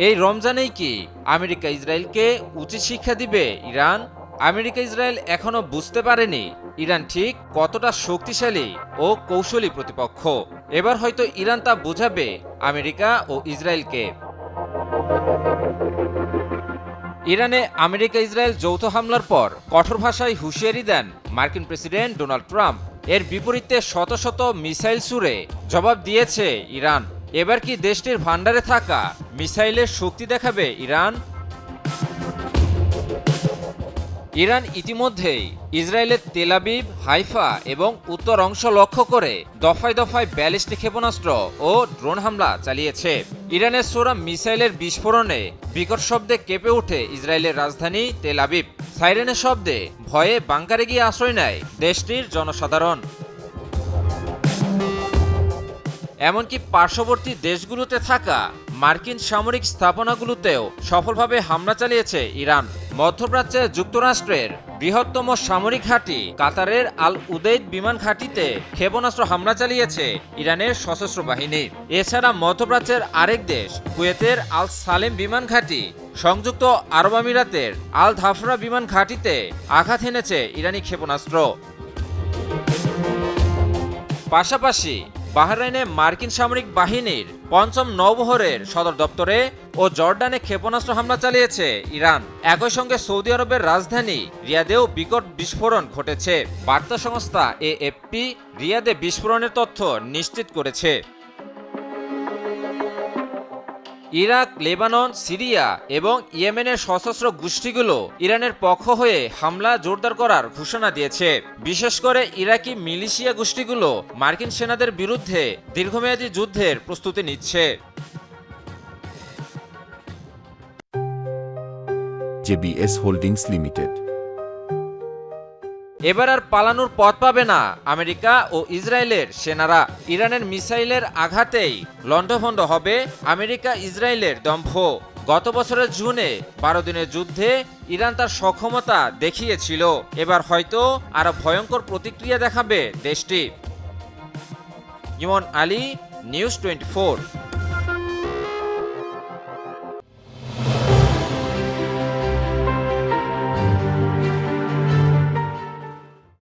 এই রমজানেই কি আমেরিকা ইসরায়েলকে উচিত শিক্ষা দিবে ইরান? আমেরিকা ইসরায়েল এখনো বুঝতে পারেনি ইরান ঠিক কতটা শক্তিশালী ও কৌশলী প্রতিপক্ষ। এবার হয়তো ইরান তা বোঝাবে আমেরিকা ও ইসরায়েলকে। ইরানে আমেরিকা ইসরায়েল যৌথ হামলার পর কঠোর ভাষায় হুঁশিয়ারি দেন মার্কিন প্রেসিডেন্ট ডোনাল্ড ট্রাম্প। এর বিপরীতে শত শত মিসাইল ছুড়ে জবাব দিয়েছে ইরান। এবার কি দেশটির ভান্ডারে থাকা মিসাইলের শক্তি দেখাবে ইরান? ইরান ইতিমধ্যেই ইসরায়েলের তেল আবিব, হাইফা এবং উত্তর অংশ লক্ষ্য করে দফায় দফায় ব্যালিস্টিক ক্ষেপণাস্ত্র ও ড্রোন হামলা চালিয়েছে। ইরানের ছোড়া মিসাইলের বিস্ফোরণে বিকট শব্দে কেঁপে ওঠে ইসরায়েলের রাজধানী তেল আবিব। সাইরেনের শব্দে ভয়ে বাংকারে গিয়ে আশ্রয় নেয় দেশটির জনসাধারণ। এমনকি পার্শ্ববর্তী দেশগুলোতে থাকা মার্কিন সামরিক স্থাপনাগুলোতেও সফলভাবে হামলা চালিয়েছে ইরান। মধ্যপ্রাচ্যে যুক্তরাষ্ট্রের বৃহত্তম সামরিক ঘাঁটি কাতারের আল উদেইদ বিমান ঘাঁটিতে ক্ষেপণাস্ত্র হামলা চালিয়েছে ইরানের সশস্ত্র বাহিনী। এছাড়া মধ্যপ্রাচ্যের আরেক দেশ কুয়েতের আল সালেম বিমান ঘাঁটি, সংযুক্ত আরব আমিরাতের আল ধাফরা বিমান ঘাঁটিতে আঘাত হেনেছে ইরানি ক্ষেপণাস্ত্র। পাশাপাশি বাহরাইনে মার্কিন সামরিক বাহিনীর ৫ম নৌবহরের সদর দপ্তরে ও জর্ডানে ক্ষেপণাস্ত্র হামলা চালিয়েছে ইরান। একই সঙ্গে সৌদি আরবের রাজধানী রিয়াদেও বিকট বিস্ফোরণ ঘটেছে। বার্তা সংস্থা এএফপি রিয়াদে বিস্ফোরণের তথ্য নিশ্চিত করেছে। ইরাক, লেবানন, সিরিয়া এবং ইয়েমেনের সশস্ত্র গোষ্ঠীগুলো ইরানের পক্ষ হয়ে হামলা জোরদার করার ঘোষণা দিয়েছে। বিশেষ করে ইরাকি মিলিশিয়া গোষ্ঠীগুলো মার্কিন সেনাদের বিরুদ্ধে দীর্ঘমেয়াদী যুদ্ধের প্রস্তুতি নিচ্ছে। JBS holdings limited. এবার আর পালানোর পথ পাবে না আমেরিকা ও ইসরায়েলের সেনারা। ইরানের মিসাইলের আঘাতেই লণ্ডভণ্ড হবে আমেরিকা ইসরায়েলের দম্ভ। গত বছরের জুনে ১২ দিনের যুদ্ধে ইরান তার সক্ষমতা দেখিয়েছিল। এবার হয়তো আরো ভয়ঙ্কর প্রতিক্রিয়া দেখাবে দেশটি। ইমন আলী, নিউজ 24।